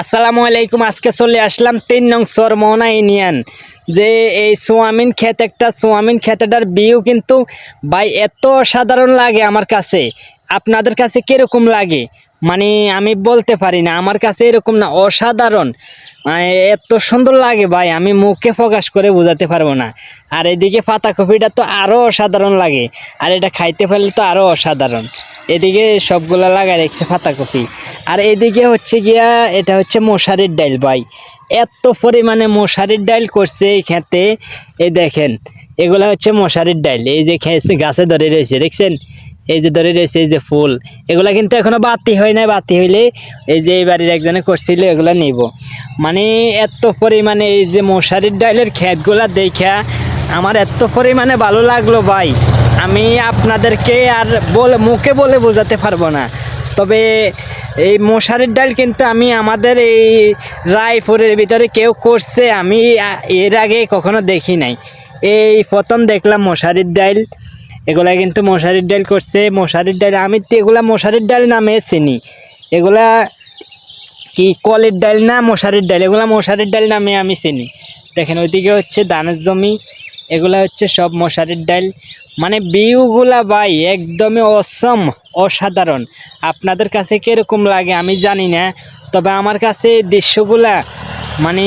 আসসালামু আলাইকুম। আজকে চলে আসলাম 3 নং চরমোহনা ইউনিয়ন। যে এই সোয়াবিন ক্ষেত, একটা সোয়াবিন ক্ষেতটার ভিউ কিন্তু ভাই এত অসাধারণ লাগে আমার কাছে। আপনাদের কাছে কিরকম লাগে মানে আমি বলতে পারি না, আমার কাছে এরকম না, অসাধারণ। মানে এত সুন্দর লাগে ভাই, আমি মুখে প্রকাশ করে বোঝাতে পারবো না। আর এদিকে পাতাকপিটা তো আরও অসাধারণ লাগে, আর এটা খাইতে পারলে তো আরও অসাধারণ। এদিকে সবগুলা লাগাই রেখেছে পাতাকপি। আর এদিকে হচ্ছে গিয়া এটা হচ্ছে মশারির ডাইল ভাই, এত পরিমাণে মশারির ডাইল করছে এই খেতে। এই দেখেন, এগুলা হচ্ছে মশারির ডাইল। এই যে খেয়েছে গাছে ধরে রয়েছে, দেখছেন? এই যে ধরে রয়েছে, এই যে ফুল, এগুলা কিন্তু এখনো বাতি হয় নাই। বাতি হইলে এই যে এই বাড়ির একজনে করছিল, এগুলা নিব। মানে এত পরিমাণে এই যে মশারির ডাইলের ক্ষেতগুলা দেখা আমার এত পরিমাণে ভালো লাগলো ভাই, আমি আপনাদেরকে আর মুখে বলে বোঝাতে পারবো না। তবে এই মশারির ডাল কিন্তু আমি আমাদের এই রায়পুরের ভিতরে কেউ করছে আমি এর আগে কখনো দেখি নাই, এই প্রথম দেখলাম মশারির ডাল। এগুলা কিন্তু মশারির ডাল করছে। মশারির ডাল আমি তো এগুলা মশারির ডাল নামে চিনি। এগুলা কি কলের ডাল না মশারির ডাল, এগুলা মশারির ডাল নামে আমি চিনি। দেখেন ওইদিকে হচ্ছে ধানের জমি, এগুলা হচ্ছে সব মশারির ডাল। মানে ভিউগুলা ভাই একদমই অসম, অসাধারণ। আপনাদের কাছে কীরকম লাগে আমি জানি না, তবে আমার কাছে এই দৃশ্যগুলা মানে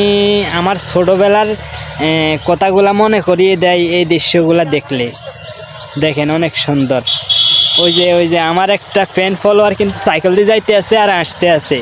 আমার ছোটোবেলার কথাগুলা মনে করিয়ে দেয় এই দৃশ্যগুলা দেখলে। দেখেন অনেক সুন্দর। ওই যে আমার একটা ফ্যান ফলোয়ার কিন্তু সাইকেল দিয়ে যাইতে আছে আর আসতে আছে।